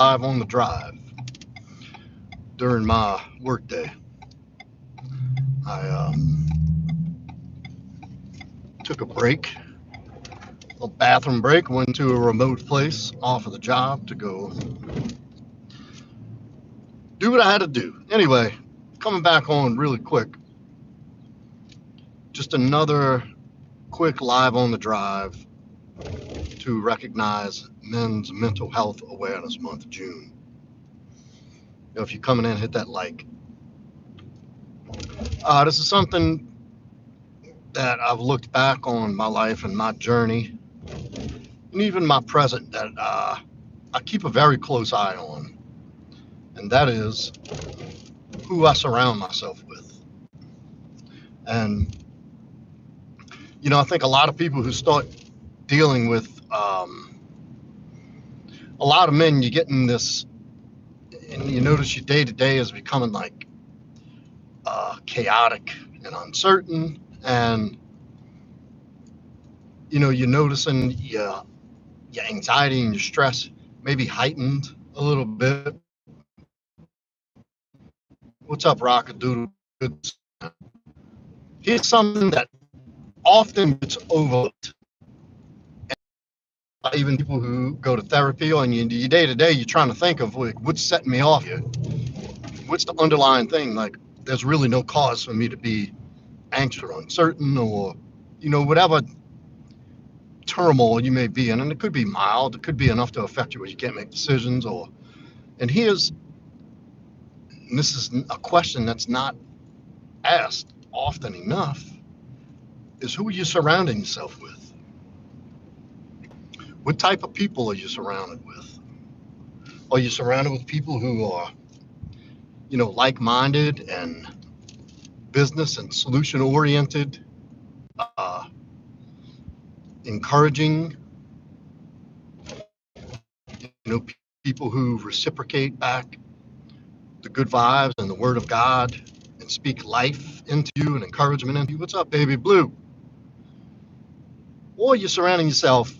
live on the drive during my workday. I took a break, a bathroom break, went to a remote place off of the job to go do what I had to do. Anyway, coming back on really quick, just another quick live on the drive to recognize Men's Mental Health Awareness Month, June. If you're coming in, hit that like. This is something that I've looked back on my life and my journey, and even my present, that I keep a very close eye on, and that is who I surround myself with. And, I think a lot of people who start dealing with a lot of men, you get in this, and you notice your day to day is becoming like chaotic and uncertain, and you're noticing your anxiety and your stress maybe heightened a little bit. What's up, Rockadoodle? Good. Here's something that often gets overlooked. Even people who go to therapy, or in your day to day, you're trying to think of like, what's setting me off here? What's the underlying thing? Like, there's really no cause for me to be anxious or uncertain, or whatever turmoil you may be in. And it could be mild, it could be enough to affect you where you can't make decisions. And this is a question that's not asked often enough, is who are you surrounding yourself with? What type of people are you surrounded with? Are you surrounded with people who are, like-minded and business and solution-oriented, encouraging, people who reciprocate back the good vibes and the word of God and speak life into you and encouragement into you? What's up, baby blue? Or you're surrounding yourself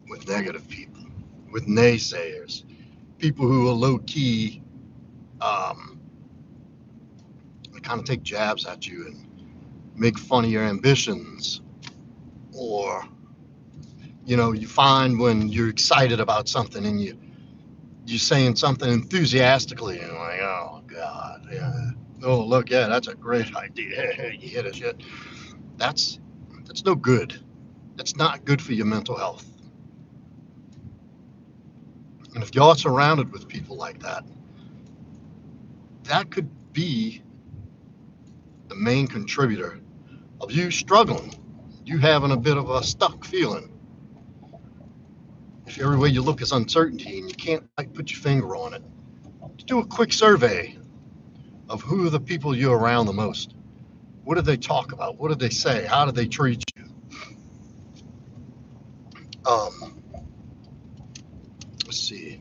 with negative people, with naysayers, people who are low-key, kind of take jabs at you and make fun of your ambitions. Or you find when you're excited about something and you're saying something enthusiastically and like, oh God, yeah, oh look, yeah, that's a great idea. You hit a shit. That's no good. That's not good for your mental health. And if you're surrounded with people like that, that could be the main contributor of you struggling, you having a bit of a stuck feeling. If everywhere you look is uncertainty and you can't quite put your finger on it, do a quick survey of who are the people you're around the most. What do they talk about? What do they say? How do they treat you? Let's see.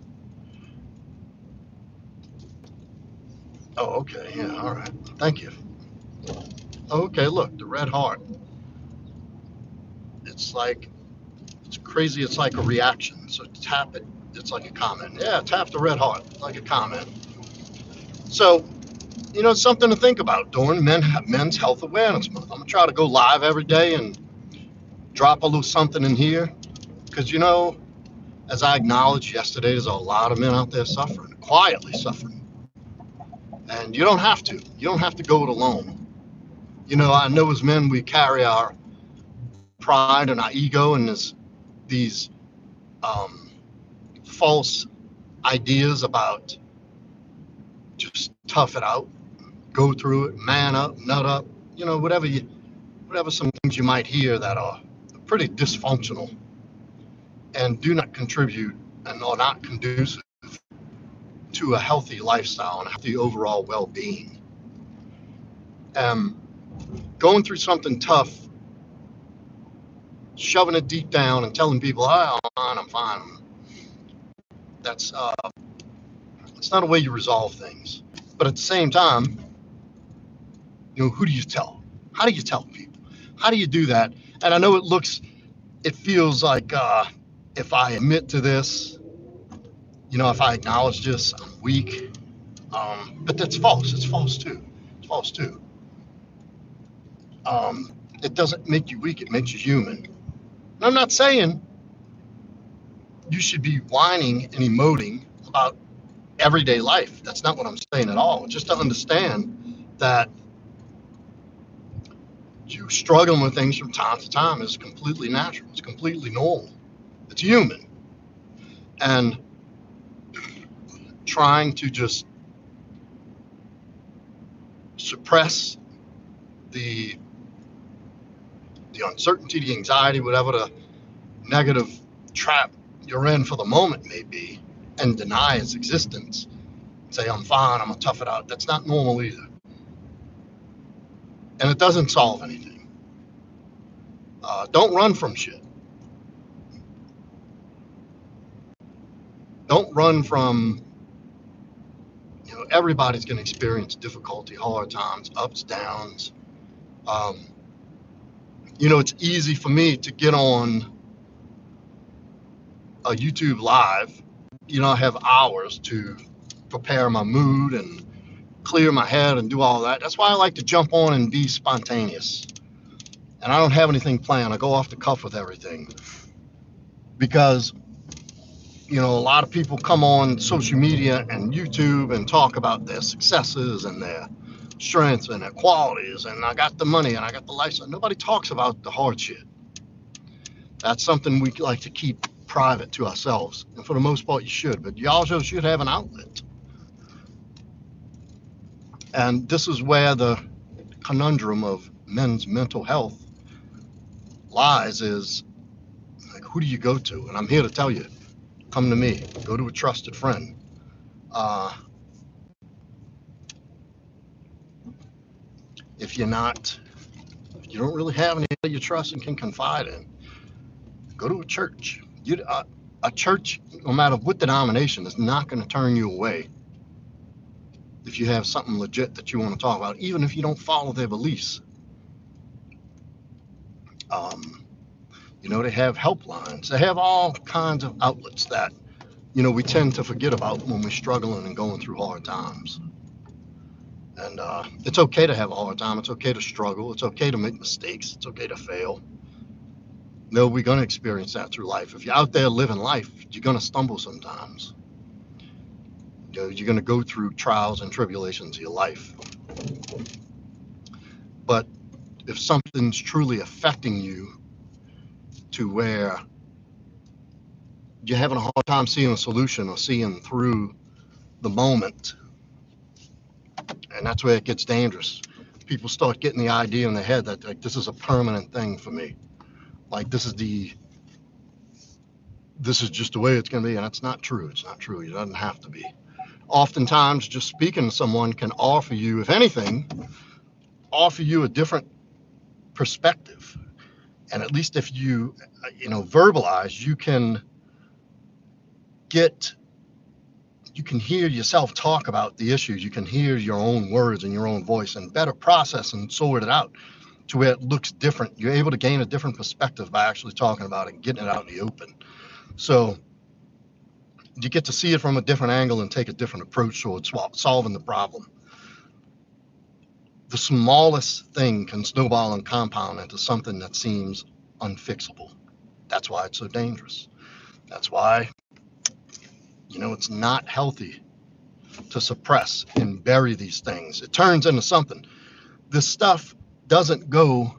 Oh, okay. Yeah. All right. Thank you. Okay. Look, the red heart. It's crazy. It's like a reaction. So tap it. It's like a comment. Yeah. Tap the red heart like a comment. So, something to think about during Men's Health Awareness Month. I'm gonna try to go live every day and drop a little something in here, because as I acknowledged yesterday, there's a lot of men out there suffering, quietly suffering, and you don't have to. You don't have to go it alone. I know as men we carry our pride and our ego, and there's these false ideas about just tough it out, go through it, man up, nut up, whatever some things you might hear that are pretty dysfunctional and do not contribute and are not conducive to a healthy lifestyle and a healthy overall well-being. Going through something tough, shoving it deep down and telling people, oh, I'm fine. That's not a way you resolve things. But at the same time, who do you tell? How do you tell people? How do you do that? And I know it feels like if I admit to this, If I acknowledge this, I'm weak. But that's false. It's false too. It's false too. It doesn't make you weak. It makes you human. And I'm not saying you should be whining and emoting about everyday life. That's not what I'm saying at all. Just to understand that you struggling with things from time to time is completely natural. It's completely normal. It's human. And trying to just suppress the uncertainty, the anxiety, whatever the negative trap you're in for the moment may be, and deny its existence. Say, I'm fine, I'm gonna tough it out. That's not normal either. And it doesn't solve anything. Don't run from shit. Don't run from, everybody's gonna experience difficulty, hard times, ups, downs. Um, it's easy for me to get on a YouTube live. I have hours to prepare my mood and clear my head and do all that. That's why I like to jump on and be spontaneous. And I don't have anything planned. I go off the cuff with everything. Because, a lot of people come on social media and YouTube and talk about their successes and their strengths and their qualities. And I got the money and I got the license. Nobody talks about the hard shit. That's something we like to keep private to ourselves. And for the most part, you should. But you also should have an outlet. And this is where the conundrum of men's mental health lies is, like, who do you go to? And I'm here to tell you, come to me. Go to a trusted friend. If you don't really have anybody you trust and can confide in, go to a church. A church, no matter what denomination, is not going to turn you away if you have something legit that you want to talk about, even if you don't follow their beliefs. They have helplines. They have all kinds of outlets that, we tend to forget about when we're struggling and going through hard times. And it's okay to have a hard time. It's okay to struggle. It's okay to make mistakes. It's okay to fail. No, we're going to experience that through life. If you're out there living life, you're going to stumble sometimes. You're going to go through trials and tribulations of your life. But if something's truly affecting you to where you're having a hard time seeing a solution or seeing through the moment, and that's where it gets dangerous. People start getting the idea in their head that, like, this is a permanent thing for me. Like, this is just the way it's going to be. And that's not true. It's not true. It doesn't have to be. Oftentimes, just speaking to someone can offer you, if anything, a different perspective. And at least if you, verbalize, you can hear yourself talk about the issues. You can hear your own words and your own voice and better process and sort it out to where it looks different. You're able to gain a different perspective by actually talking about it and getting it out in the open. So you get to see it from a different angle and take a different approach towards solving the problem. The smallest thing can snowball and compound into something that seems unfixable. That's why it's so dangerous. That's why, it's not healthy to suppress and bury these things. It turns into something. This stuff doesn't go,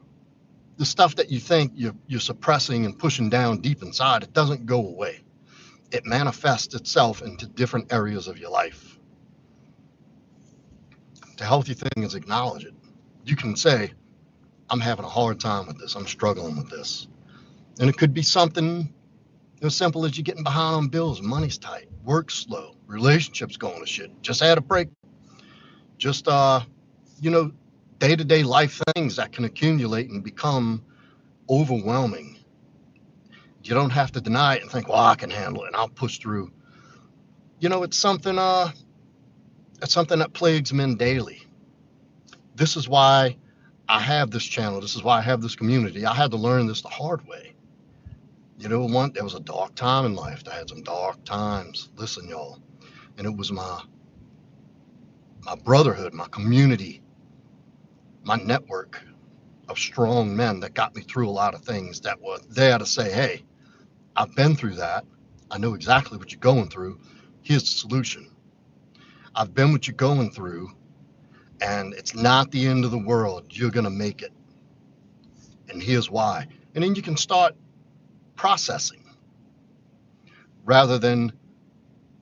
the stuff that you think you're suppressing and pushing down deep inside, it doesn't go away. It manifests itself into different areas of your life. The healthy thing is acknowledge it. You can say, I'm having a hard time with this. I'm struggling with this. And it could be something as simple as you getting behind on bills, money's tight, work's slow, relationships going to shit. Just had a break. Just, day-to-day life things that can accumulate and become overwhelming. You don't have to deny it and think, well, I can handle it and I'll push through. It's something that plagues men daily. This is why I have this channel. This is why I have this community. I had to learn this the hard way. You know, there was a dark time in life. I had some dark times. Listen, y'all, and it was my brotherhood, my community, my network of strong men that got me through a lot of things that were there to say, hey, I've been through that. I know exactly what you're going through. Here's the solution. I've been what you're going through, and it's not the end of the world. You're going to make it. And here's why. And then you can start processing rather than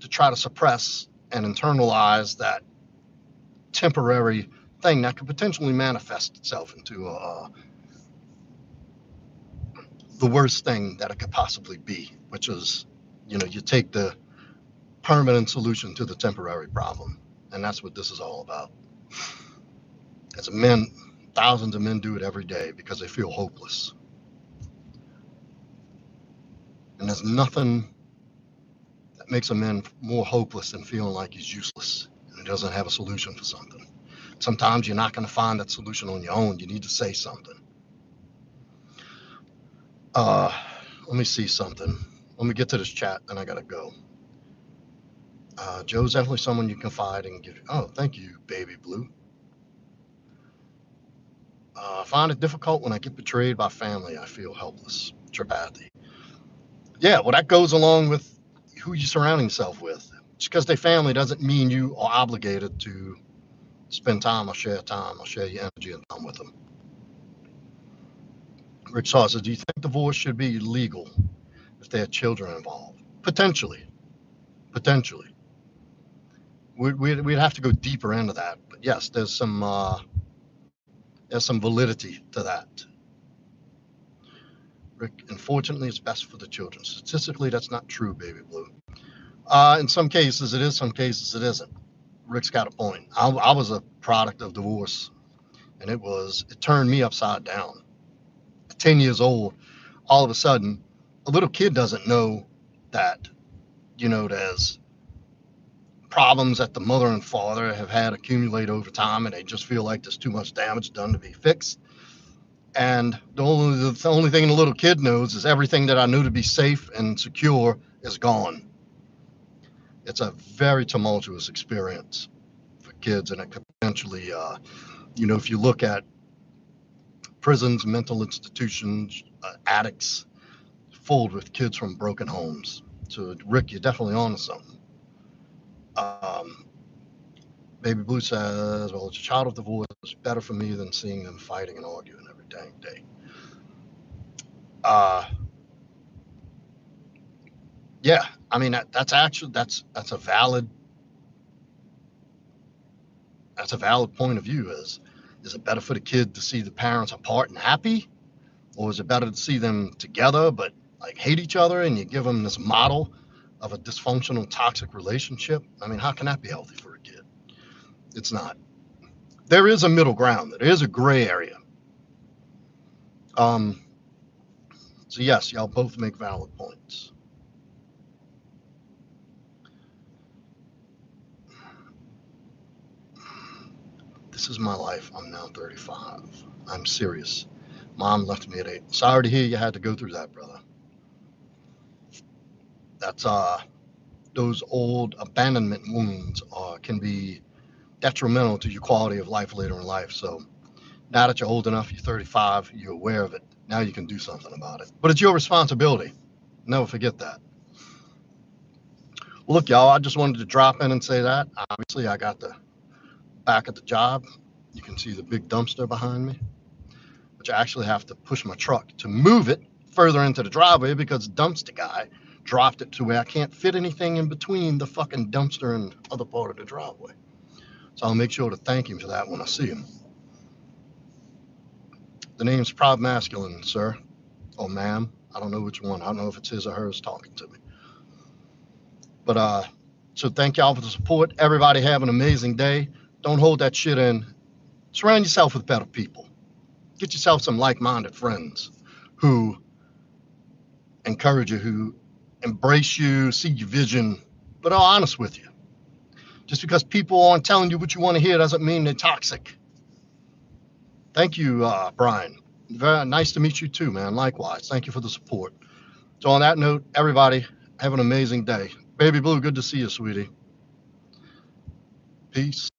to try to suppress and internalize that temporary thing that could potentially manifest itself into the worst thing that it could possibly be, which is, you take the permanent solution to the temporary problem. And that's what this is all about. As men, thousands of men do it every day because they feel hopeless. And there's nothing that makes a man more hopeless than feeling like he's useless and he doesn't have a solution for something. Sometimes you're not going to find that solution on your own. You need to say something. Let me see something. Let me get to this chat, then I got to go. Joe's definitely someone you confide and give. Oh, thank you, baby blue. I find it difficult when I get betrayed by family. I feel helpless. Tripathy. Yeah, well, that goes along with who you surround yourself with. Just because they're family doesn't mean you are obligated to spend time or share your energy and time with them. Rick Saw says, do you think divorce should be legal if there are children involved? Potentially. We'd have to go deeper into that. But yes, there's some validity to that. Rick, unfortunately, it's best for the children. Statistically, that's not true, baby blue. In some cases it is, some cases it isn't. Rick's got a point. I was a product of divorce, and it turned me upside down. At 10 years old, all of a sudden, a little kid doesn't know that, there's problems that the mother and father have had accumulate over time, and they just feel like there's too much damage done to be fixed. And the only thing the little kid knows is everything that I knew to be safe and secure is gone. It's a very tumultuous experience for kids, and it could potentially, if you look at prisons, mental institutions, addicts, filled with kids from broken homes. So, Rick, you're definitely on to something. Baby Blue says, well, it's a child of divorce. It's better for me than seeing them fighting and arguing every dang day. Yeah, I mean, that's a valid point of view. Is it better for the kid to see the parents apart and happy, or is it better to see them together but like hate each other, and you give them this model of a dysfunctional, toxic relationship? I mean, how can that be healthy for a kid? It's not. There is a middle ground. There is a gray area. So yes, y'all both make valid points. This is my life. I'm now 35. I'm serious. Mom left me at 8. Sorry to hear you had to go through that, brother. That's those old abandonment wounds can be detrimental to your quality of life later in life. So now that you're old enough, you're 35, you're aware of it. Now you can do something about it. But it's your responsibility. Never forget that. Well, look, y'all, I just wanted to drop in and say that. Obviously, I got the back at the job. You can see the big dumpster behind me, which I actually have to push my truck to move it further into the driveway because the dumpster guy dropped it to where I can't fit anything in between the fucking dumpster and other part of the driveway. So I'll make sure to thank him for that when I see him. The name's Proudmasculine, sir. Or ma'am. I don't know which one. I don't know if it's his or hers talking to me. But so thank y'all for the support. Everybody have an amazing day. Don't hold that shit in. Surround yourself with better people. Get yourself some like-minded friends who encourage you, who embrace you, see your vision, but are honest with you. Just because people aren't telling you what you want to hear doesn't mean they're toxic. Thank you, Brian. Very nice to meet you too, man. Likewise. Thank you for the support. So on that note, everybody, have an amazing day. Baby Blue, good to see you, sweetie. Peace.